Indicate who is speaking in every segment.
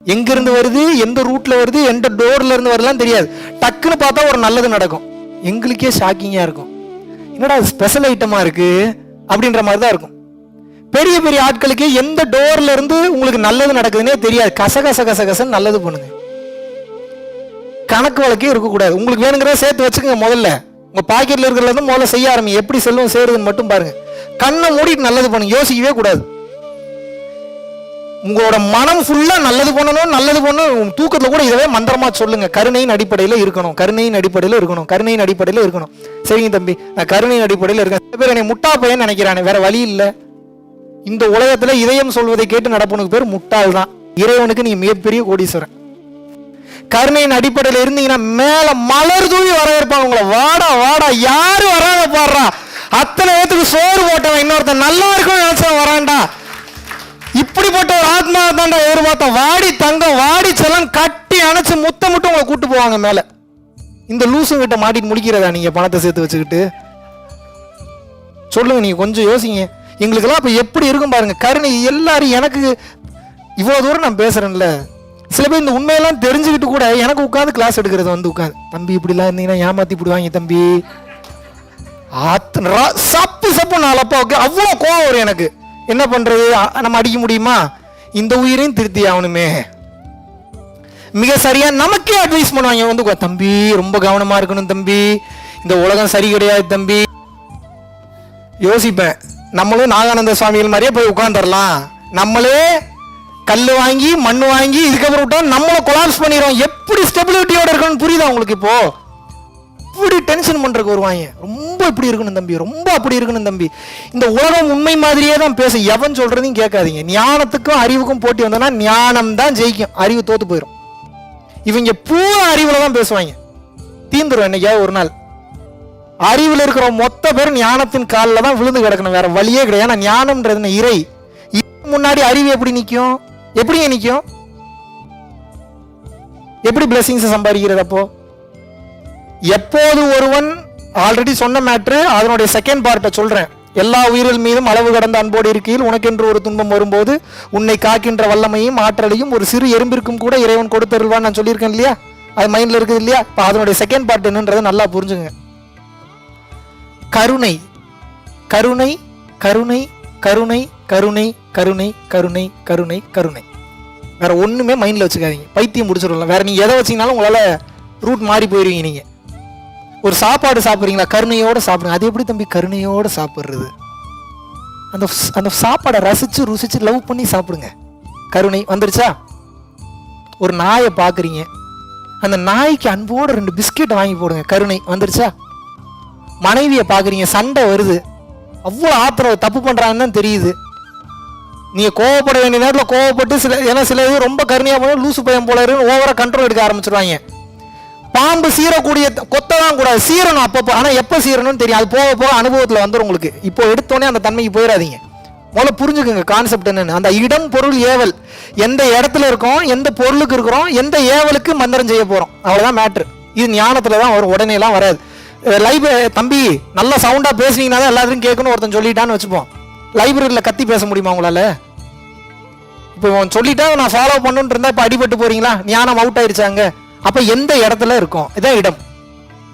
Speaker 1: எங்கிருந்து வருது, எந்த ரூட்ல வருது, எந்த டோர்ல இருந்து வரலாம் தெரியாது. டக்குன்னு பார்த்தா ஒரு நல்லது நடக்கும். எங்களுக்கே ஷாக்கிங்கா இருக்கும், என்னடா ஸ்பெஷல் ஐட்டமா இருக்கு அப்படின்ற மாதிரி தான் இருக்கும். பெரிய பெரிய ஆட்களுக்கு எந்த டோர்ல இருந்து உங்களுக்கு நல்லது நடக்குதுன்னே தெரியாது. கசகசன்னு நல்லது பண்ணுங்க. கணக்கு வழக்கே இருக்கக்கூடாது. உங்களுக்கு வேணுங்கிறத சேர்த்து வச்சுக்கோங்க. முதல்ல உங்க பாக்கெட்ல இருக்கிறதுல இருந்து முதல்ல செய்ய ஆரம்பிங்க. எப்படி செல்வம் சேருதுன்னு மட்டும் பாருங்க. கண்ணை மூடிட்டு நல்லது பண்ணுங்க, யோசிக்கவே கூடாது. உங்களோட மனம் ஃபுல்லா நல்லது பண்ணணும். தூக்கத்துல கூட இதவே மந்திரமா சொல்லுங்க. கருணையின் அடிப்படையில் இருக்கணும், கருணையின் அடிப்படையில் இருக்கணும், கருணையின் அடிப்படையில் இருக்கணும். சரிங்க தம்பி, நான் கருணையின் அடிப்படையில் இருக்கேன். சில பேர் என்னை முட்டா பையன் நினைக்கிறானே, வேற வழி இல்லை. இந்த உலகத்துல இதயம் சொல்வதை கேட்டு நடப்பனுக்கு பேர் முட்டாள் தான். இறைவனுக்கு நீங்க மிகப்பெரிய கோடீஸ்வரன். கருணையின் அடிப்படையில் இருந்தீங்கன்னா மேல மலர் தூவி வரவேற்பாங்க உங்களை. வாடா வாடா, யாரு வராத பாடுறா, அத்தனை பேத்துக்கு சோறு போட்டவன் இன்னொருத்தன் நல்லா இருக்கும் நினைச்சவன் வரான்டா. இப்படிப்பட்ட ஒரு ஆத்மா தான்டா எதிர்பார்த்தோம். வாடி தங்கம், வாடி செல்லம் கட்டி அணைச்சு முத்த மட்டும் உங்களை கூட்டு போவாங்க மேல. இந்த லூசு கிட்ட மாட்டிட்டு முடிக்கிறதா நீங்க பணத்தை சேர்த்து வச்சுக்கிட்டு? சொல்லுங்க, நீங்க கொஞ்சம் யோசிங்க. எங்களுக்கெல்லாம் இப்ப எப்படி இருக்கும் பாருங்க கருணை. எல்லாரும் எனக்கு இவ்வளவு தூரம் நான் பேசுறேன்ல, சில பேர் இந்த உண்மையெல்லாம் தெரிஞ்சுக்கிட்டு கூட எனக்கு உட்காந்து கிளாஸ் எடுக்கிறது வந்து உட்காந்து, தம்பி இப்படிலாம் இருந்தீங்கன்னா ஏமாத்தி போடுவாங்க தம்பி, சப்பு சப்பு நாளப்பா அவ்வளோ கோவம் வரும் எனக்கு. என்ன பண்றது, நம்ம அடிக்க முடியுமா? இந்த உயிரையும் திருத்தி ஆகணுமே. மிக சரியா நமக்கே அட்வைஸ் பண்ணுவாங்க வந்து, தம்பி ரொம்ப கவனமா இருக்கணும் தம்பி, இந்த உலகம் சரி கிடையாது தம்பி. யோசிப்பேன், நம்மளும் நாகானந்த சுவாமிகள் மாதிரியே போய் உட்காந்துடலாம். நம்மளே கல் வாங்கி மண் வாங்கி இதுக்கப்புறம் விட்டா நம்மள கொலாப்ஸ் பண்ணிடுவோம். எப்படி ஸ்டெபிலிட்டியோட இருக்கணும்னு புரியுதா உங்களுக்கு? இப்போ இப்படி டென்ஷன் பண்றதுக்கு வருவாங்க. ரொம்ப இப்படி இருக்கணும் தம்பி, ரொம்ப அப்படி இருக்கணும் தம்பி. இந்த உலகம் உண்மை மாதிரியே தான் பேச, எவன் சொல்றதையும் கேட்காதீங்க. ஞானத்துக்கும் அறிவுக்கும் போட்டி வந்தோம்னா ஞானம் தான் ஜெயிக்கும், அறிவு தோத்து போயிடும். இவங்க பூரா அறிவுல தான் பேசுவாங்க. தீந்துரும் என்னைக்காவது ஒரு நாள். அறிவில் இருக்கிற மொத்த பேரும் ஞானத்தின் காலில் தான் விழுந்து கிடக்கணும், வேற வழியே கிடையாது. ஏன்னா ஞானம்ன்றது இறை. முன்னாடி அறிவு எப்படி நிற்கும்? எப்படிங்க நிற்கும்? எப்படி பிளஸிங்ஸ் சம்பாதிக்கிறது? அப்போ எப்போது ஒருவன் ஆல்ரெடி சொன்ன மேட்ரு, அதனுடைய செகண்ட் பார்ட்டை சொல்றேன். எல்லா உயிர்கள் மீதும் அளவு கடந்த அன்போடு இருக்கையில் உனக்கென்று ஒரு துன்பம் வரும்போது உன்னை காக்கின்ற வல்லமையும் ஆற்றலையும் ஒரு சிறு எறும்பிற்கும் கூட இறைவன் கொடுத்தருள்வான்னு நான் சொல்லியிருக்கேன் இல்லையா? அது மைண்ட்ல இருக்குது இல்லையா? இப்போ அதனுடைய செகண்ட் பார்ட் என்னன்றதை நல்லா புரிஞ்சுங்க. கருணை கருணை கருணை கருணை கருணை கருணை கருணை கருணை கருணை. வேற ஒண்ணுமே மைண்ட்ல வச்சுக்காதீங்க, பைத்தியம் முடிச்சிடலாம். வேற நீங்க எதை வச்சீங்கனாலும் உங்களால ரூட் மாறி போயிருவீங்க. நீங்க ஒரு சாப்பாடு சாப்பிட்றீங்களா, கருணையோட சாப்பிடுங்க. அது எப்படி தம்பி கருணையோட சாப்பிட்றது? அந்த சாப்பாடை ரசிச்சு ருசிச்சு லவ் பண்ணி சாப்பிடுங்க. கருணை வந்துருச்சா? ஒரு நாயை பாக்குறீங்க, அந்த நாய்க்கு அன்போட 2 பிஸ்கெட் வாங்கி போடுங்க. கருணை வந்துருச்சா? மனைவியை பாக்குறீங்க, சண்டை வருது, அவ்வளோ ஆத்திரம், தப்பு பண்றாங்கன்னு தான் தெரியுது. நீங்க கோவப்பட வேண்டிய நேரத்தில் கோவப்பட்டு சில இது ரொம்ப கருணையா போன லூசு பையன் போல இருக்கு, ஓவரா கண்ட்ரோல் எடுக்க ஆரம்பிச்சிருவாங்க. பாம்பு சீரக்கூடிய கொத்ததான் கூடாது, சீரணும் அப்பப்போ. ஆனா எப்ப சீரணும்னு தெரியும், அது போக போக அனுபவத்துல வந்துடும் உங்களுக்கு. இப்போ எடுத்தோடனே அந்த தன்மைக்கு போயிடாதீங்க. முதல்ல புரிஞ்சுக்குங்க கான்செப்ட் என்னன்னு. அந்த இடம் பொருள் ஏவல், எந்த இடத்துல இருக்கோம், எந்த பொருளுக்கு இருக்கிறோம், எந்த ஏவலுக்கு மந்திரம் செய்ய போறோம், அவ்வளவுதான் மேட்ரு. இது ஞானத்துல தான் வரும், உடனே எல்லாம் வராது. லைப் தம்பி நல்லா சவுண்டா பேசுனீங்கன்னா தான் எல்லாத்தையும் கேட்கணும் ஒருத்தன் சொல்லிட்டான்னு வச்சுப்போம். லைப்ரரியில கத்தி பேச முடியுமா உங்களால? இப்போ சொல்லிட்டா நான் ஃபாலோ பண்ணுன்னு இருந்தா இப்ப அடிபட்டு போறீங்களா? ஞானம் அவுட் ஆயிருச்சாங்க. அப்ப எந்த இடத்துல இருக்கும், இதான் இடம்.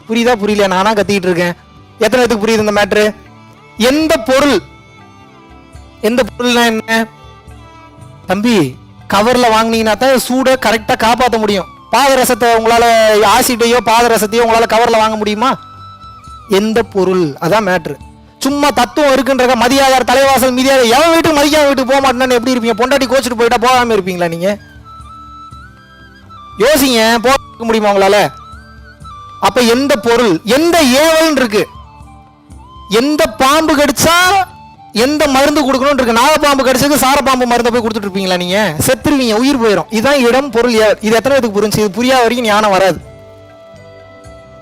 Speaker 1: புரியுதா புரியலையா? நானா கத்திட்டு இருக்கேன், எத்தனை பேருக்கு புரியுது இந்த மேட்ரு? எந்த பொருள், எந்த பொருள்னா என்ன தம்பி? கவர்ல வாங்கினீங்கன்னா தான் சூட கரெக்டா காப்பாற்ற முடியும். பாதரசத்தை உங்களால, ஆசிட்டையோ பாதரசத்தையோ உங்களால கவர்ல வாங்க முடியுமா? எந்த பொருள், அதான் மேட்ரு. சும்மா தத்துவம் இருக்குன்ற மதியாதார் தலைவாசல் மீதியாக எவன் வீட்டுக்கு மதிக்காம வீட்டுக்கு போக மாட்டேன்னு எப்படி இருப்பீங்க? பொண்டாட்டி கோச்சிட்டு போயிட்டா போகாம இருப்பீங்களா நீங்க? யோசிங்க, போக முடியுமா உங்களால? அப்ப எந்த பொருள், எந்த ஏவல் இருக்கு, எந்த பாம்பு கடிச்சா எந்த மருந்து கொடுக்கணும் இருக்கு. நாகப்பாம்பு கடிச்சதுக்கு சாரப்பாம்பு மருந்தை போய் கொடுத்துட்டு இருப்பீங்களா? நீங்க செத்துருவீங்க, உயிர் போயிடும். இதுதான் இடம் பொருள் ஏவல். இது எத்தனை பேருக்கு புரிஞ்சு? இது புரியாத வரைக்கும் ஞானம் வராது.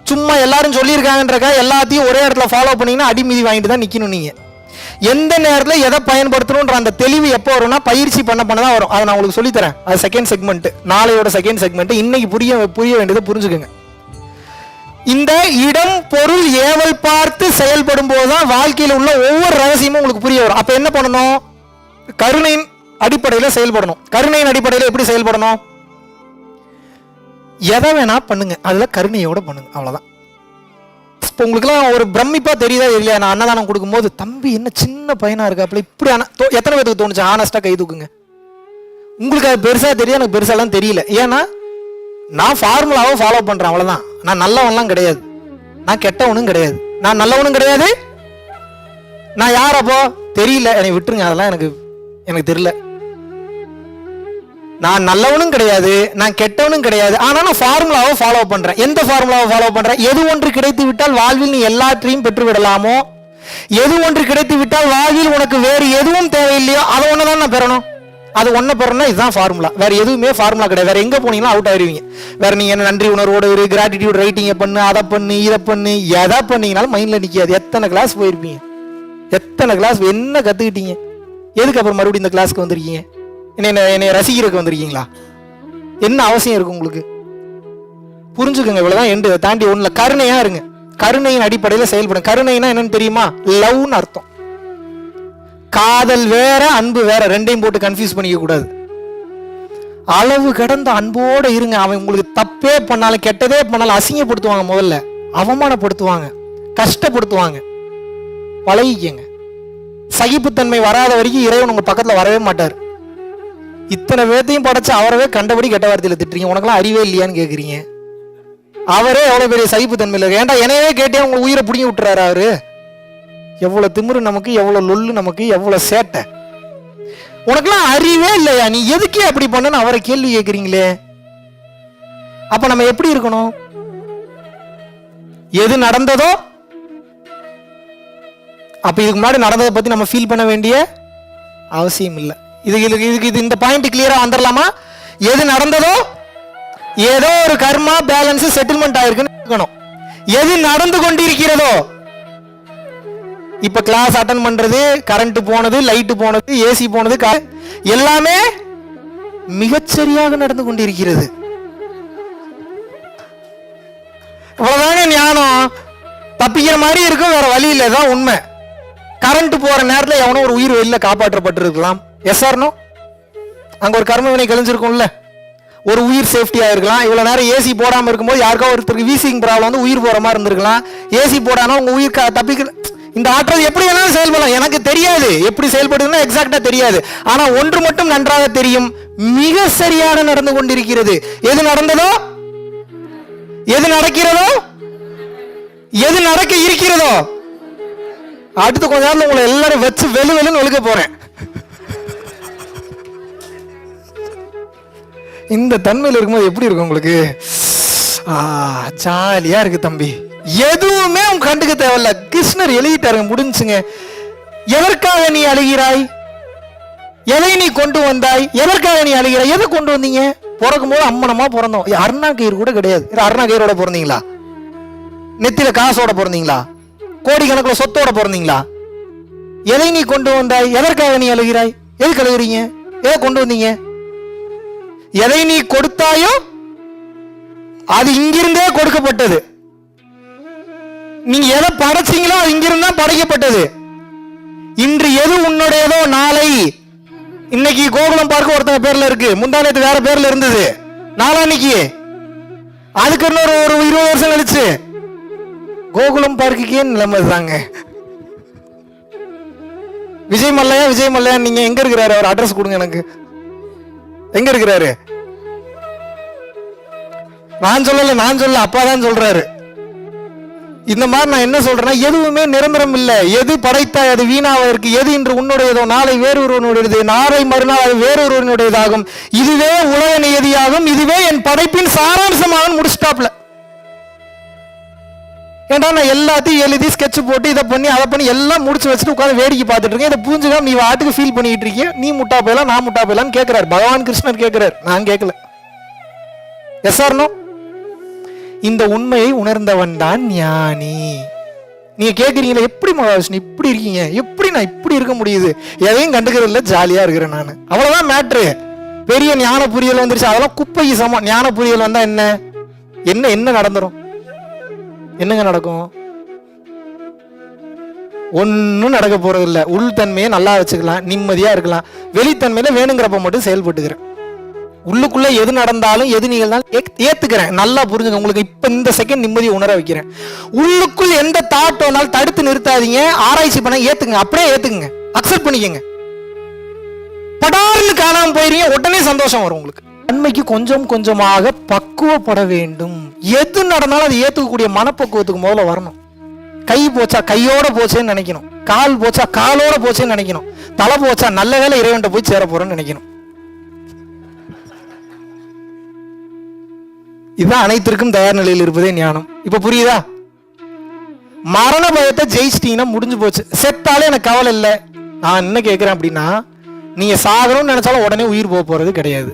Speaker 1: சும்மா எல்லாரும் சொல்லியிருக்காங்கன்றக்கா எல்லாத்தையும் ஒரே இடத்துல ஃபாலோ பண்ணீங்கன்னா அடிமிதி வாங்கிட்டு தான் நிக்கணும். நீங்க எந்த நேரத்தில் எதை பயன்படுத்தணும்ன்ற அந்த தெளிவு எப்போ வரும்னா பயிற்சி பண்ண தான் வரும். அதை நான் உங்களுக்கு சொல்லித்தரேன். அது செகண்ட் செக்மெண்ட், நாளையோட செகண்ட் செக்மெண்ட். இன்னைக்கு புரிய வேண்டியதை புரிஞ்சுக்குங்க. இந்த இடம் பொருள் ஏவல் பார்த்து செயல்படும் போதுதான் வாழ்க்கையில் உள்ள ஒவ்வொரு ரகசியமும் உங்களுக்கு புரிய வரும். அப்ப என்ன பண்ணணும்? கருணையின் அடிப்படையில் செயல்படணும். கருணையின் அடிப்படையில் எப்படி செயல்படணும்? எதை வேணா பண்ணுங்க, அதுல கருணையோட பண்ணுங்க, அவ்வளவுதான். இப்போ உங்களுக்குலாம் ஒரு பிரமிப்பா தெரியுதா இல்லையா? நான் அன்னதானம் கொடுக்கும்போது தம்பி என்ன சின்ன பையனா இருக்காப்புல இப்படி எத்தனை பேருக்கு தோணுச்சு? ஆனஸ்டா கை தூக்குங்க. உங்களுக்கு அது பெருசா தெரியும், எனக்கு பெருசாலாம் தெரியல. ஏன்னா நான் ஃபார்முலாவை ஃபாலோ பண்றேன், அவ்வளவுதான். நான் நல்லவன்லாம் கிடையாது, நான் கெட்டவனும் கிடையாது, நான் நல்லவனும் கிடையாது. நான் யார் அப்போ தெரியல, என்னை விட்டுருங்க, அதெல்லாம் எனக்கு தெரியல. நான் நல்லவனும் கிடையாது, நான் கெட்டவனும் கிடையாது. ஆனா நான் ஃபார்முலாவை ஃபாலோ பண்றேன். எந்த ஃபார்முலாவை ஃபாலோ பண்றேன்? எது ஒன்று கிடைத்து விட்டால் வாழ்வில் நீ எல்லாற்றையும் பெற்று விடலாமோ, எது ஒன்று கிடைத்து விட்டால் வாழ்வில் உனக்கு வேறு எதுவும் தேவையில்லையோ அதை ஒண்ணுதான் நான் பெறணும். அது ஒன்ன பெறணும்னா இதுதான் ஃபார்முலா. வேற எதுவுமே ஃபார்முலா கிடையாது. வேற எங்க போனீங்கன்னா அவுட் ஆயிருவீங்க. வேற நீங்க என்ன நன்றி உணர்வோட ஒரு கிராட்டிடியூட் ரைட்டிங்க பண்ணு, அதை பண்ணு, இதை பண்ணு, எதை பண்ணீங்கனாலும் மைண்ட்ல நிக்காது. எத்தனை கிளாஸ் போயிருப்பீங்க, எத்தனை கிளாஸ் என்ன கத்துக்கிட்டீங்க? எதுக்கு அப்புறம் மறுபடியும் இந்த கிளாஸ்க்கு வந்திருக்கீங்க? என்னை ரசிக்கிறதுக்கு வந்திருக்கீங்களா? என்ன அவசியம் இருக்கு உங்களுக்கு? புரிஞ்சுக்கோங்க, இவ்வளவுதான் எண்டு. தாண்டி ஒண்ணுல கருணையா இருங்க, கருணையின் அடிப்படையில் செயல்படும். கருணைனா என்னன்னு தெரியுமா? லவ்னு அர்த்தம். காதல் வேற, அன்பு வேற, ரெண்டையும் போட்டு கன்ஃபியூஸ் பண்ணிக்க கூடாது. அளவு கடந்த அன்போட இருங்க. அவன் உங்களுக்கு தப்பே பண்ணாலும் கெட்டதே பண்ணாலும் அசிங்கப்படுத்துவாங்க, முதல்ல அவமானப்படுத்துவாங்க, கஷ்டப்படுத்துவாங்க. பழகிக்கங்க. சகிப்புத்தன்மை வராத வரைக்கும் இறைவன் உங்க பக்கத்துல வரவே மாட்டார். இத்தனை பேர்த்தையும் படைச்சு அவரவே கண்டபடி கெட்ட வார்த்தையில திட்டுறீங்க. உனக்கெல்லாம் அறிவே இல்லையான்னு கேக்குறீங்க. அவரே எவ்வளவு பெரிய சகிப்புத்தன்மையில இருக்கு. ஏன்டா என்னையே கேட்டே உங்க உயிரை பிடிங்கி விட்டுறாரு அவரு. எவ்வளவு திமிரு நமக்கு, எவ்வளவு லொல்லு நமக்கு, எவ்வளவு சேட்டை. உனக்கெல்லாம் அறிவே இல்லையா? நீ எதுக்கே அப்படி பண்ணு அவரை கேள்வி கேட்குறீங்களே. அப்ப நம்ம எப்படி இருக்கணும்? எது நடந்ததோ, அப்ப இதுக்கு முன்னாடி நடந்ததை பத்தி நம்ம ஃபீல் பண்ண வேண்டிய அவசியம் இல்லை. இதுக்கு இந்த பாயிண்ட் கிளியரா வந்துடலாமா? எது நடந்ததோ, ஏதோ ஒரு கர்மா பேலன்ஸ் செட்டில்மெண்ட் ஆயிருக்குன்னு இருக்கணும். எது நடந்து கொண்டிருக்கிறதோ, இப்ப கிளாஸ் அட்டன் பண்றது, கரண்ட் போனது, லைட் போனது, ஏசி போனது, எல்லாமே மிகச்சரியாக நடந்து கொண்டிருக்கிறது. இவ்வளவுதாங்க ஞானம். தப்பிக்கிற மாதிரி இருக்கும், வேற வழி இல்லை, தான் உண்மை. கரண்ட் போற நேரத்தில் எவனோ ஒரு உயிர் வெளியில காப்பாற்றப்பட்டிருக்கலாம். S or no? அங்க ஒரு கர்ம வினை கழிஞ்சிருக்கும்ல, ஒரு உயிர் சேஃப்டியா இருக்கலாம். இவ்வளவு நேரம் ஏசி போடாம இருக்கும்போது யாருக்கா ஒருத்தருக்கு வீசிங் ப்ராப்ளம் வந்து உயிர் போற மாதிரி இருந்திருக்கலாம். ஏசி போடாம உங்க உயிர் தப்பிக்க. இந்த ஆற்றல் எப்படி வேணாலும் செயல்படலாம், எனக்கு தெரியாது எப்படி செயல்படுதுன்னா எக்ஸாக்டா தெரியாது. ஆனா ஒன்று மட்டும் நன்றாக தெரியும், மிக சரியாக நடந்து கொண்டிருக்கிறது. எது நடந்ததோ, எது நடக்கிறதோ, எது நடக்க இருக்கிறதோ, அடுத்து கொஞ்ச நேரம் உங்களை எல்லாரும் வச்சு வெளுன்னு ஒழுக்க போறேன். இந்த தன்மையில் இருக்கும்போது எப்படி இருக்கும் உங்களுக்கு? ஜாலியா இருக்கு தம்பி. எதுவுமே உங்க கண்டுக்க தேவையில்ல. கிருஷ்ணர் எழுதிட்டாருங்க, முடிஞ்சுங்க. எதற்காக நீ அழுகிறாய்? எதை நீ கொண்டு வந்தாய்? எதற்காக நீ அழுகிறாய்? எதை கொண்டு வந்தீங்க? பிறக்கும் போது அம்மனமா பிறந்தோம். அருணா கயிறு கூட கிடையாது. அருணா கயிறோட பிறந்தீங்களா? நெத்தில காசோட பிறந்தீங்களா? கோடிக்கணக்கில் சொத்தோட பிறந்தீங்களா? எதை நீ கொண்டு வந்தாய்? எதற்காக நீ அழுகிறாய்? எதுக்கு அழுகிறீங்க? எதை கொண்டு வந்தீங்க? எதை நீ கொடுத்தாயோ அது இங்கிருந்தே கொடுக்கப்பட்டது. நீங்க எதை படைச்சீங்களோ அது இங்கிருந்தா படைக்கப்பட்டது. இன்று எது உன்னுடையதோ நாளை, இன்னைக்கு கோகுலம் பார்க்க ஒருத்தங்க பேர்ல இருக்கு, முந்தானத்து வேற பேர்ல இருந்தது, நாளான்னைக்கு அதுக்கு இன்னொரு 20 வருஷம் கழிச்சு கோகுலம் பார்க்கே நிலைமை தாங்க. விஜய் மல்லையா நீங்க எங்க இருக்கிறாரு? அவர் அட்ரஸ் கொடுங்க எனக்கு. எங்க இருக்கிறாரு? நான் சொல்ல அப்பாதான் சொல்றாரு. இந்த மாதிரி நான் என்ன சொல்றேன்னா, எதுவுமே நிரந்தரம் இல்லை. எது படைத்தாய் அது வீணாக இருக்கு. எது இன்று உன்னுடையதோ நாளை வேறொருவனுடையது, நாளை மறுநாள் அது வேறொருவனுடையதாகும். இதுவே உலக நியதியாகும், இதுவே என் படைப்பின் சாராம்சமாக முடிச்சுட்டாப்ல. ஏன்டா நான் எல்லாத்தையும் எழுதி ஸ்கெட்ச் போட்டு இதை பண்ணி அதை பண்ணி எல்லாம் முடிச்சு வச்சுட்டு உட்காந்து வேடிக்கை பார்த்துட்டு இருக்கேன். இதை புரிஞ்சுக்காம நீ வாட்டுக்கு ஃபீல் பண்ணிட்டு இருக்கீங்க. நீ முட்டா போயலாம், நான் முட்டா போயலான்னு கேட்கிறாரு பகவான் கிருஷ்ணர் கேட்கிறார், நான் கேட்கல. Yes or no? இந்த உண்மையை உணர்ந்தவன் தான் ஞானி. நீங்க கேட்குறீங்களா, எப்படி மகாவிஷ்ணு இப்படி இருக்கீங்க, எப்படி நான் இப்படி இருக்க முடியுது? எதையும் கண்டுக்கிறது இல்லை, ஜாலியா இருக்கிறேன் நான், அவ்வளவுதான் மேட்ரு. பெரிய ஞான புரியல் வந்துருச்சு, அதெல்லாம் குப்பைக்கு சமம். ஞான புரியல் வந்தா என்ன என்ன என்ன நடந்துரும்? என்னங்க நடக்கும்? ஒன்னும் நடக்க போறது இல்லை. உள்தன்மையை நல்லா வச்சுக்கலாம், நிம்மதியா இருக்கலாம். வெளித்தன்மையில வேணுங்கிறப்ப மட்டும் செயல்பட்டுக்கிறேன். உள்ளுக்குள்ள எது நடந்தாலும் எது நிகழ்ந்தாலும் ஏத்துக்கிறேன். நல்லா புரிஞ்சுங்க. உங்களுக்கு இப்ப இந்த செகண்ட் நிம்மதியை உணர வைக்கிறேன். உள்ளுக்குள் எந்த தாட் வந்தாலும் தடுத்து நிறுத்தாதீங்க. ஆராய்ச்சி பண்ண ஏத்துங்க. அப்படியே ஏத்துக்குங்க. அக்செப்ட் பண்ணிக்கங்க. படார்னு காணாம போயிருவீங்க. உடனே சந்தோஷம் வரும் உங்களுக்கு. நன்மைக்கு கொஞ்சம் கொஞ்சமாக பக்குவப்பட வேண்டும். எது நடந்தாலும் அதை ஏத்துக்கக்கூடிய மனப்பக்குவத்துக்கு முதல்ல வரணும். கை போச்சா கையோட போச்சேன்னு நினைக்கணும். கால் போச்சா காலோட போச்சேன்னு நினைக்கணும். தலை போச்சா நல்ல வேலை இறைவன்ட்ட போய் சேர போறேன்னு நினைக்கணும். இதுதான் அனைத்திற்கும் தயார் நிலையில் இருப்பதே ஞானம். இப்ப புரியுதா? மரண பயத்தை ஜெயிச்சிட்டீங்கன்னா முடிஞ்சு போச்சு. செத்தாலே எனக்கு கவலை இல்லை. நான் என்ன கேட்கிறேன் அப்படின்னா, நீங்க சாகணும்னு நினைச்சாலும் உடனே உயிர் போக போறது கிடையாது.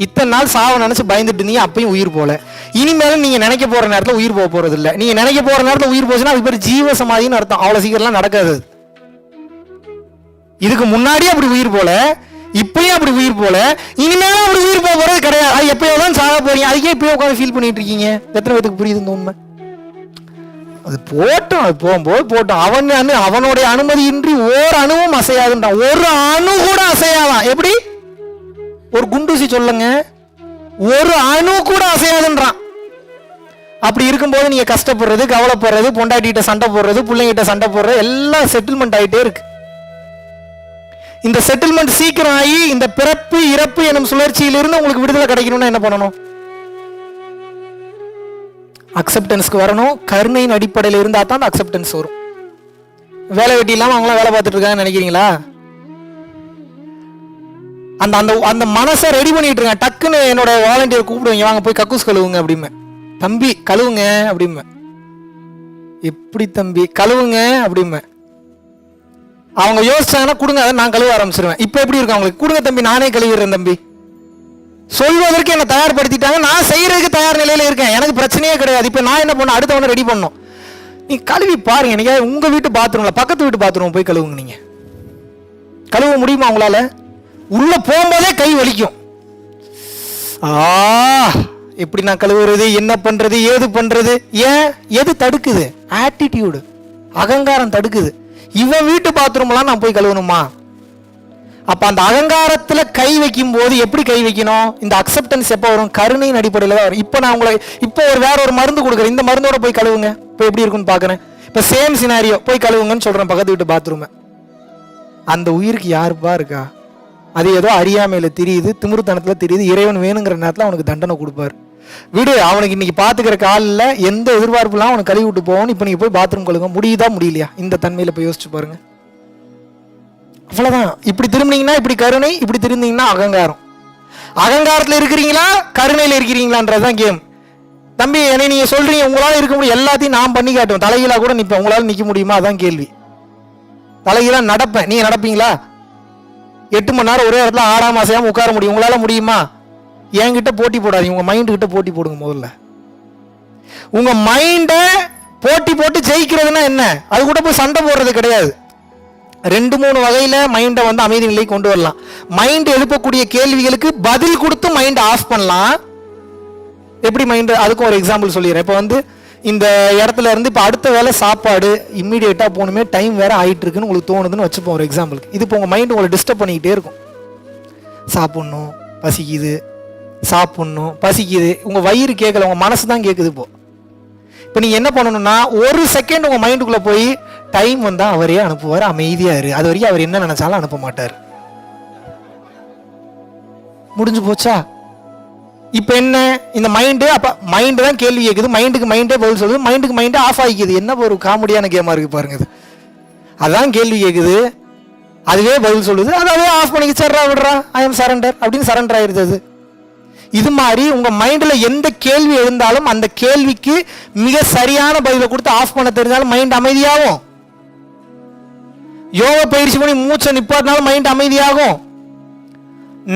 Speaker 1: இத்தனை நாள் சாவ நினைச்சு பயந்துட்டு இருந்தீங்க, அப்பயும் உயிர் போல. இனிமேலும் நீங்க நினைக்க போற நேரத்தில் உயிர் போக போறது இல்லை. நீங்க நினைக்க போற நேரத்தில் உயிர் போச்சுன்னா அது பேர் ஜீவ சமாதின்னு அர்த்தம். அவ்வளவு சீக்கிரம்லாம் நடக்காது. இதுக்கு முன்னாடியே அப்படி உயிர் போல, இப்பயும் அப்படி உயிர் போல, இனிமேலும் அப்படி உயிர் போக போறது கிடையாது. அது எப்பயோதான் சாக போறீங்க. அதுக்கே இப்பயே உட்காந்து ஃபீல் பண்ணிட்டு இருக்கீங்க. எத்தனை பேருக்கு புரியுது இந்த உண்மை? அது போட்டோம், அது போகும்போது போட்டோம். அவனுடைய அனுமதியின்றி ஓர் அணுவும் அசையாதுன்றான். ஒரு அணு கூட அசையாதான். எப்படி? ஒரு குண்டூசி சொல்லுங்க, ஒரு அணு கூட அசையாதுன்றான். அப்படி இருக்கும்போது நீங்க கஷ்டப்படுறது, கவலைப்படுறது, பொண்டாட்டிகிட்ட சண்டை போடுறது, பிள்ளைங்கிட்ட சண்டை போடுறது எல்லாம் செட்டில்மெண்ட் ஆகிட்டே இருக்கு. இந்த செட்டில்மெண்ட் சீக்கிரம் ஆகி இந்த பிறப்பு இறப்பு எனும் சுழற்சியிலிருந்து உங்களுக்கு விடுதலை கிடைக்கணும்னா என்ன பண்ணணும்? அக்செப்டன்ஸ்க்கு வரணும். கருணையின் அடிப்படையில் இருந்தா தான் அந்த அக்செப்டன்ஸ் வரும். வேலை வெட்டி இல்லாம அவங்களாம் வேலை பார்த்துட்டு இருக்காங்கன்னு நினைக்கிறீங்களா? அந்த அந்த அந்த மனசை ரெடி பண்ணிட்டு இருக்காங்க. டக்குன்னு என்னோட வாலண்டியர் கூப்பிடுவீங்க, வாங்க போய் கக்கூஸ் கழுவுங்க அப்படிமே. தம்பி கழுவுங்க அப்படிமே. எப்படி தம்பி கழுவுங்க அப்படிமே. அவங்க யோசிச்சாங்கன்னா கொடுங்க, அதை நான் கழுவ ஆரம்பிச்சிருவேன். இப்ப எப்படி இருக்கு அவங்களுக்கு? கொடுங்க தம்பி, நானே கழுவிடுறேன் தம்பி. சொல்வதற்கு என்ன தயார்படுத்திட்டாங்க. நான் செய்யறதுக்கு தயார் நிலையில இருக்கேன். எனக்கு பிரச்சனையே கிடையாது. இப்ப நான் என்ன பண்ண, அடுத்தவனை ரெடி பண்ணும். நீ கழுவி பாருங்க. நீங்க உங்க வீட்டு பாத்ரூம்ல, பக்கத்து வீட்டு பாத்ரூம் போய் கழுவுங்க. நீங்க கழுவ முடியுமா உங்களால? உள்ள போகும்போதே கை வலிக்கும். எப்படி நான் கழுவுறது, என்ன பண்றது, ஏது பண்றது? ஏன்? எது தடுக்குது? ஆட்டிடியூடு, அகங்காரம் தடுக்குது. இவன் வீட்டு பாத்ரூம்லாம் நான் போய் கழுவணுமா? அப்ப அந்த அகங்காரத்துல கை வைக்கும் போது எப்படி கை வைக்கணும்? இந்த அக்செப்டன்ஸ் எப்ப வரும்? கருணையின் அடிப்படையில் தான் வரும். இப்ப நான் உங்களை இப்போ வேற ஒரு மருந்து கொடுக்குறேன், இந்த மருந்தோட போய் கழுவுங்க. இப்போ எப்படி இருக்குன்னு பாக்குறேன். இப்ப சேம் சினாரியோ, போய் கழுவுங்கன்னு சொல்றேன் பக்கத்து வீட்டு பாத்ரூம். அந்த உயிருக்கு யாருப்பா இருக்கா? அது ஏதோ அறியாமையில தெரியுது, திமிருத்தனத்துல தெரியுது. இறைவன் வேணுங்கிற நேரத்துல அவனுக்கு தண்டனை கொடுப்பாரு. விடு, அவனுக்கு இன்னைக்கு பாத்துக்கிற காலில் எந்த எதிர்பார்ப்புலாம் அவனுக்கு கழுவி விட்டு போகணும். இப்ப நீங்க போய் பாத்ரூம் கழுவுங்க. முடியுதா முடியலையா? இந்த தன்மையில போய் யோசிச்சு பாருங்க. அவ்வளவுதான். இப்படி திரும்பினீங்கன்னா இப்படி கருணை, இப்படி திரும்பினீங்கன்னா அகங்காரம். அகங்காரத்துல இருக்கிறீங்களா, கருணையில இருக்கிறீங்களான்றதுதான் கேம். தம்பி, என்னை நீங்க சொல்றீங்க உங்களால இருக்க முடியும், எல்லாத்தையும் நான் பண்ணி காட்டுவேன், தலைகீழா கூட நிப்பேன். உங்களால நிக்க முடியுமா? அதான் கேள்வி. தலைகீழா நடப்பேன், நீங்க நடப்பீங்களா? 8 மணி நேரம் ஒரே இடத்துல ஆடாம அசையாம உட்கார முடியும், உங்களால முடியுமா? என்கிட்ட போட்டி போடாதீங்க, உங்க மைண்டு கிட்ட போட்டி போடுங்க. முதல்ல உங்க மைண்ட போட்டி போட்டு ஜெயிக்கிறதுனா என்ன? அது கூட போய் சண்டை போடுறது கிடையாது. 2-3 வகையில மைண்டை அமைதி நிலை கொண்டு வரலாம். மைண்ட் எழுப்பக்கூடிய கேள்விகளுக்கு பதில் கொடுத்து மைண்ட் ஆஃப் பண்ணலாம். எப்படி மைண்ட்? அதுக்கும் ஒரு எக்ஸாம்பிள் சொல்லிடுறேன். இப்போ இந்த இடத்துல இருந்து இப்போ அடுத்த வேலை சாப்பாடு இம்மிடியேட்டா போகணுமே, டைம் வேற ஆயிட்டு இருக்குன்னு உங்களுக்கு தோணுதுன்னு வச்சுப்போம் ஒரு எக்ஸாம்பிளுக்கு. இது இப்போ உங்க மைண்ட் உங்களை டிஸ்டர்ப் பண்ணிக்கிட்டே இருக்கும். சாப்பிடணும், பசிக்குது, சாப்பிடணும், பசிக்குது. உங்க வயிறு கேட்கல, உங்க மனசு தான் கேட்குது. இப்போ நீங்க என்ன பண்ணணும்னா, ஒரு செகண்ட் உங்க மைண்டுக்குள்ள போய் டைம் வந்தா அவரே அனுப்புவார், அமைதியா இரு. அது வரைக்கும் அவர் என்ன நினைச்சாலும் அனுப்ப மாட்டார். முடிஞ்சு போச்சா? இப்ப என்ன? இந்த மைண்டு, அப்ப மைண்டு தான் கேள்வி கேட்குது, மைண்டுக்கு மைண்டே பதில் சொல்லுது, மைண்டுக்கு மைண்டே ஆஃப் ஆகிக்குது. என்ன ஒரு காமெடியான கேமா இருக்கு பாருங்க. அதான் கேள்வி கேட்குது, அதுவே பதில் சொல்லுது, அதாவே ஆஃப் பண்ணி சர்றா விடுறா, ஐ எம் சரண்டர் அப்படின்னு சரண்டர் ஆயிருது. அது இது மாதிரி உங்க மைண்ட்ல எந்த கேள்வி எழுந்தாலும் அந்த கேள்விக்கு மிக சரியான பதிலை கொடுத்து ஆஃப் பண்ண தெரிஞ்சாலும் மைண்ட் அமைதியாகும். யோகா பயிற்சி பண்ணி மூச்சை நிப்பாட்டினாலும் மைண்ட் அமைதியாகும்.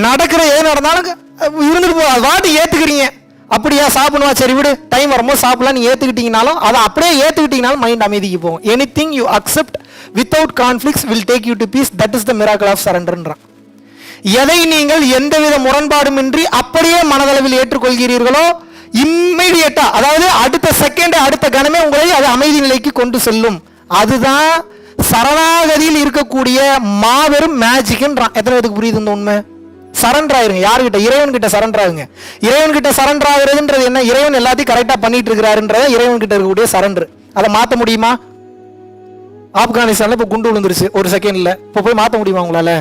Speaker 1: நடக்கிற எது நடந்தாலும் இருந்துட்டு போ, வாட்டி ஏத்துக்கிறீங்க. அப்படியா சாப்பிடுவா, சரி விடு, டைம் வரும்போது சாப்பிடலாம், நீங்க ஏத்துக்கிட்டீங்கனாலும் அதை அப்படியே ஏத்துக்கிட்டீங்கனாலும் மைண்ட் அமைதிக்கு போகும். Anything you accept without conflicts will take you to peace. That is the miracle of சரண்டர்ன்றான். எதை நீங்கள் எந்தவித முரண்பாடுமின்றி அப்படியே மனதளவில் ஏற்றுக்கொள்கிறீர்களோ, இம்மிடியேட்டா, அதாவது அடுத்த செகண்ட், அடுத்த கணமே உங்களை அது அமைதி நிலைக்கு கொண்டு செல்லும். அதுதான் சரணாகதியில் இருக்கக்கூடிய மாபெரும் மேஜிக்ன்றான். எத்தனை பேருக்கு புரியுது இந்த உண்மை? சரண்டர் ஆயிருங்க. யாருக்கிட்ட? இறைவன் கிட்ட சரண்டர் ஆகுங்க. இறைவன் கிட்ட சரண்டர் ஆகுறதுன்றது என்ன? இறைவன் எல்லாத்தையும் கரெக்டா பண்ணிட்டு இருக்கிறாருன்றத இறைவன் கிட்ட இருக்கக்கூடிய சரண்டர். அதை மாற்ற முடியுமா? ஆப்கானிஸ்தான்ல இப்போ குண்டு விழுந்துருச்சு ஒரு செகண்ட்ல, இப்போ போய் மாற்ற முடியுமா உங்களால?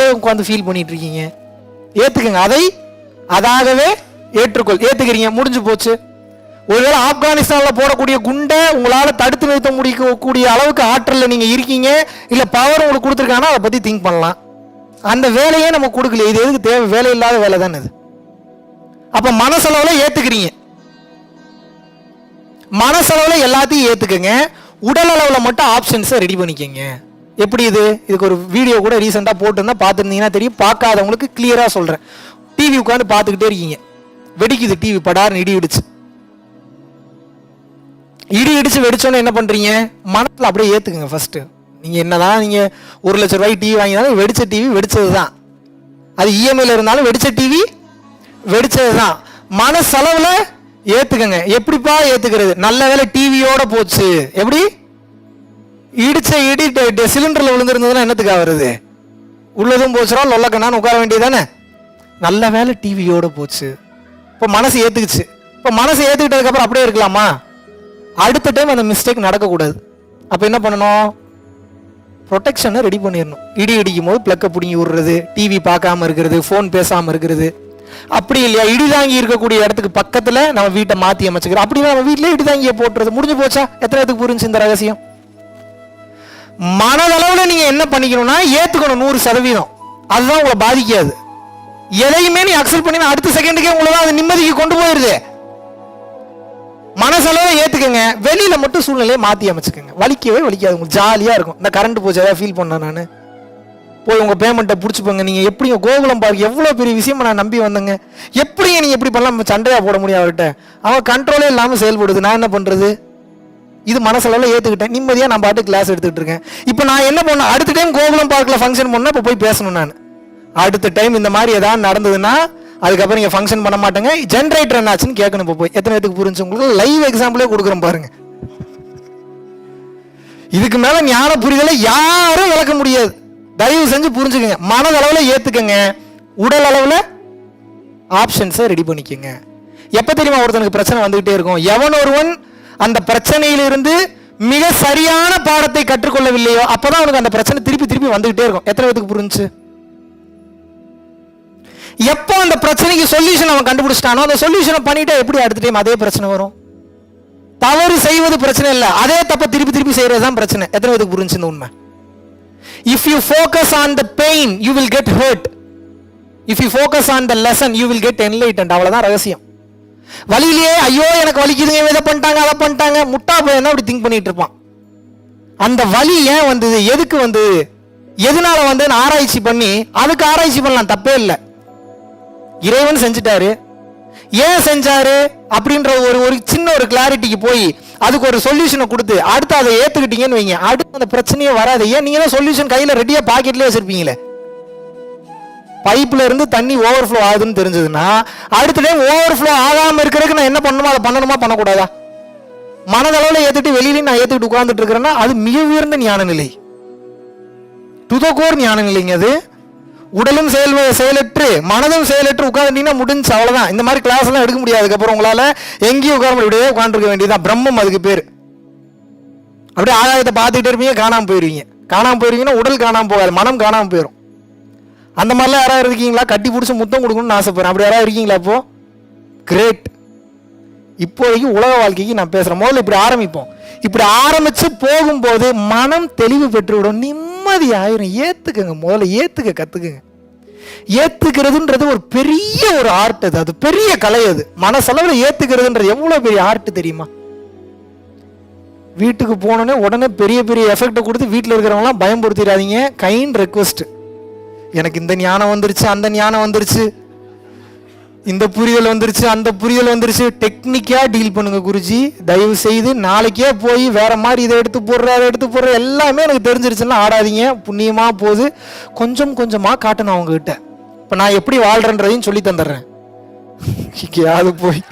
Speaker 1: ஏன் உட்காந்து ஃபீல் பண்ணிட்டு இருக்கீங்க? ஏத்துக்குங்க, அதை அதாகவே ஏற்றுக்கொள். ஏத்துக்கிறீங்க, முடிஞ்சு போச்சு. ஒருவேளை ஆப்கானிஸ்தான்ல போடக்கூடிய குண்டை உங்களால தடுத்து நிறுத்த முடியக்கூடிய அளவுக்கு ஆற்றல்ல நீங்க இருக்கீங்க, இல்ல பவர் உங்களுக்கு கொடுத்துருக்காங்கன்னா அதை பத்தி திங்க் பண்ணலாம். அந்த வேலையே நம்ம கொடுக்கல. இது எதுக்கு தேவை? வேலை இல்லாத வேலை தானே இது. அப்ப மனசளவுல ஏத்துக்கிறீங்க, மனசளவுல எல்லாத்தையும் ஏத்துக்கங்க, உடல் அளவுல மட்டும் ஆப்ஷன்ஸை ரெடி பண்ணிக்கங்க. எப்படி இது? இதுக்கு ஒரு வீடியோ கூட ரீசெண்டா போட்டுருந்தா பார்த்துருந்தீங்கன்னா தெரியும். பார்க்காதவங்களுக்கு கிளியரா சொல்றேன். டிவி உட்காந்து பார்த்துக்கிட்டே இருக்கீங்க, வெடிக்குது டிவி, படார்னு இடி இடிச்சு. இடி இடிச்சு வெடிச்சோன்னு என்ன பண்றீங்க? மனசுல அப்படியே ஏத்துக்குங்க ஃபர்ஸ்ட். நீங்க என்னதான் நீங்க 1 லட்சம் ரூபாய்க்கு டிவி வாங்கினாலும் வெடிச்ச டிவி வெடிச்சது தான். அது இஎம்ஐல இருந்தாலும் வெடிச்ச டிவி வெடிச்சது தான். மனசளவுல ஏத்துக்கங்க. எப்படிப்பா ஏத்துக்கிறது? நல்ல வேலை டிவியோட போச்சு. எப்படி? இடிச்ச இடி சிலிண்டர்ல விழுந்திருந்ததுன்னா என்னத்துக்காக வருது? உள்ளதும் போச்சுரா லொல்லக்கண்ணான்னு உட்கார வேண்டியதானே. நல்ல வேலை டிவியோட போச்சு. இப்போ மனசு ஏத்துக்குச்சு. இப்போ மனசு ஏத்துக்கிட்டதுக்கு அப்புறம் அப்படியே இருக்கலாமா? அடுத்த டைம் அந்த மிஸ்டேக் நடக்கக்கூடாது. அப்போ என்ன பண்ணணும்? ப்ரொடெக்ஷனை ரெடி பண்ணிடணும். இடி இடிக்கும் போது பிளக்கை பிடிங்கி விடுறது, டிவி பார்க்காம இருக்கிறது, ஃபோன் பேசாமல் இருக்கிறது. அப்படி இல்லையா, இடிதாங்கி இருக்கக்கூடிய இடத்துக்கு பக்கத்தில் நம்ம வீட்டை மாற்றி அமைச்சுக்கிறோம். அப்படின்னா நம்ம வீட்டிலே இடிதாங்கியை போட்டுறது. முடிஞ்சு போச்சா? எத்தனை பேருக்கு புரிஞ்சு இந்த ரகசியம்? மனதளவில் நீங்க என்ன பண்ணிக்கணும்னா ஏத்துக்கணும் 100%. அதுதான் உங்களை பாதிக்காது. எதையுமே நீ அக்செப்ட் பண்ணி அடுத்த செகண்டுக்கே உங்களை தான் அது நிம்மதிக்கு கொண்டு போயிருது. மனசளவில் ஏத்துக்கங்க, வெளியில மட்டும் சூழ்நிலையை மாத்தி அமைச்சுக்கோங்க. வலிக்கவே வலிக்காது, உங்களுக்கு ஜாலியா இருக்கும். இந்த கரண்ட் போச்சு ஏதாவது ஃபீல் பண்ண நான் போய் உங்க பேமெண்ட்டை பிடிச்சிப்போங்க. நீங்க எப்படிங்க கோகுலம் பார்க்க எவ்வளவு பெரிய விஷயம் நான் நம்பி வந்தேங்க, எப்படிங்க நீங்க எப்படி பண்ணலாம்? சண்டையா போட முடியும் அவர்கிட்ட. அவன் கண்ட்ரோலே இல்லாமல் செயல்படுது. நான் என்ன பண்றது? இது மனசளவில் ஏத்துக்கிட்டேன். நிம்மதியா நான் பாட்டு கிளாஸ் எடுத்துக்கிட்டு இருக்கேன். இப்போ நான் என்ன பண்ணேன்? அடுத்த டைம் கோகுலம் பார்க்கில் ஃபங்க்ஷன் பண்ணா இப்போ போய் பேசணும். நான் அடுத்த டைம் இந்த மாதிரி ஏதாவது நடந்ததுன்னா அதுக்கப்புறம் நீங்க ஃபங்க்ஷன் பண்ண மாட்டேங்க. ஜென்ரேட்டர் என்னாச்சுன்னு கேட்கணும். இப்போ போய் எத்தனை பேருக்கு புரிஞ்சு? உங்களுக்கு லைவ் எக்ஸாம்பிளே கொடுக்குறேன் பாருங்க. இதுக்கு மேல ஞான புரிதலை யாரும் விளக்க முடியாது. தயவு செஞ்சு புரிஞ்சுக்கங்க. மனதளவில் ஏத்துக்கங்க, உடல் அளவுல ஆப்ஷன்ஸை ரெடி பண்ணிக்கங்க. எப்ப தெரியுமா ஒருத்தனுக்கு பிரச்சனை வந்துகிட்டே இருக்கும்? எவன் ஒருவன் அந்த பிரச்சனையிலிருந்து மிக சரியான பாடத்தை கற்றுக்கொள்ளவில்லையோ அப்பதான் அவனுக்கு அந்த பிரச்சனை திருப்பி திருப்பி வந்துகிட்டே இருக்கும். எத்தனை பேருக்கு புரிஞ்சு? எப்போ அந்த பிரச்சனைக்கு சொல்யூஷன் அவன் கண்டுபிடிச்சிட்டானோ அந்த சொல்யூஷனை பண்ணிட்டா எப்படி அடுத்த டைம் அதே பிரச்சனை வரும்? தவறு செய்வது பிரச்சனை இல்லை, அதே தப்ப திருப்பி திருப்பி செய்யறதுதான் பிரச்சனை. எத்தனை பேருக்கு புரிஞ்சு இந்த உண்மை? If you focus on the pain you will get hurt. If you focus on the lesson you will get enlightened. அவ்வளவுதான் ரகசியம். வலியிலேயே ஐயோ எனக்கு வலிக்குதுங்க, இதை பண்ணிட்டாங்க அதை பண்ணிட்டாங்க, முட்டா போய் என்ன அப்படி திங்க் பண்ணிட்டு இருப்பான். அந்த வலி ஏன் வந்தது, எதுக்கு வந்தது, எதனால வந்து ஆராய்ச்சி பண்ணி அதுக்கு ஆராய்ச்சி பண்ணலாம், தப்பே இல்லை. இறைவன் செஞ்சுட்டாரு, ஏன் செஞ்சாரு அப்படின்ற ஒரு சின்ன ஒரு கிளாரிட்டிக்கு போய் அதுக்கு ஒரு சொல்யூஷனை கொடுத்து அடுத்து அதை ஏத்துக்கிட்டீங்கன்னு வைங்க, அடுத்து அந்த பிரச்சனையே வராது. ஏன்? நீங்க தான் சொல்யூஷன் கையில ரெடியா பாக்கெட்லயே வச்சிருப்பீங்களே. பைப்ல இருந்து தண்ணி ஓவர்ஃப்ளோ ஆகுதுன்னு தெரிஞ்சதுன்னா அடுத்த டைம் ஓவர்ஃப்ளோ ஆகாம இருக்கிறதுக்கு நான் என்ன பண்ணணுமோ அதை பண்ணணுமா பண்ணக்கூடாதா? மனதளவில் ஏத்துட்டு வெளியிலையும் நான் ஏத்துக்கிட்டு உட்கார்ந்துட்டு இருக்கிறேன்னா அது மிக உயர்ந்த ஞான நிலை, துதகோர் ஞான நிலைங்க. அது உடலும் செயலற்று மனதும் செயலற்று உட்காந்துட்டீங்கன்னா முடிஞ்சு, அவ்வளவுதான். இந்த மாதிரி கிளாஸ் எல்லாம் எடுக்க முடியாது. அதுக்கப்புறம் உங்களால எங்கேயும் உட்கார இப்படியே உட்காந்துருக்க வேண்டியதான். பிரம்மம் அதுக்கு பேரு. அப்படியே ஆகாயத்தை பார்த்துக்கிட்டே இருப்பீங்க, காணாம போயிருவீங்க. காணாம போயிருவீங்கன்னா உடல் காணாம போகாது, மனம் காணாம போயிடும். அந்த மாதிரிலாம் யாராவது இருக்கீங்களா? கட்டி பிடிச்சி முத்தம் கொடுக்கணும்னு ஆசைப்படுறேன். அப்படி யாராவது இருக்கீங்களா? அப்போ கிரேட். இப்போதைக்கு உலக வாழ்க்கைக்கு நான் பேசுறேன். முதல்ல இப்படி ஆரம்பிப்போம். இப்படி ஆரம்பிச்சு போகும்போது மனம் தெளிவு பெற்றுவிடும், நிம்மதி ஆயிரும். ஏத்துக்கங்க, முதல்ல ஏத்துக்க கத்துக்குங்க. ஏத்துக்கிறதுன்றது ஒரு பெரிய ஒரு ஆர்ட். அது பெரிய கலை. அது மனசளவில் ஏத்துக்கிறதுன்றது எவ்வளவு பெரிய ஆர்ட் தெரியுமா? வீட்டுக்கு போனோடனே உடனே பெரிய பெரிய எஃபெக்ட் கொடுத்து வீட்டில் இருக்கிறவங்களாம் பயன்படுத்திடாதீங்க. கைண்ட் ரெக்வஸ்ட், எனக்கு இந்த ஞானம் வந்துருச்சு, அந்த ஞானம் வந்துருச்சு, இந்த புரிதல் வந்துருச்சு, அந்த புரிதல் வந்துருச்சு. டெக்னிக்கா டீல் பண்ணுங்க குருஜி. தயவு செய்து நாளைக்கே போய் வேற மாதிரி இதை எடுத்து போடுற எல்லாமே எனக்கு தெரிஞ்சிருச்சுன்னா ஆடாதீங்க. புண்ணியமா போகுது. கொஞ்சம் கொஞ்சமா காட்டணும் அவங்க கிட்ட. இப்ப நான் எப்படி வாழ்றேன்றதையும் சொல்லி தந்துடுறேன். அது போய்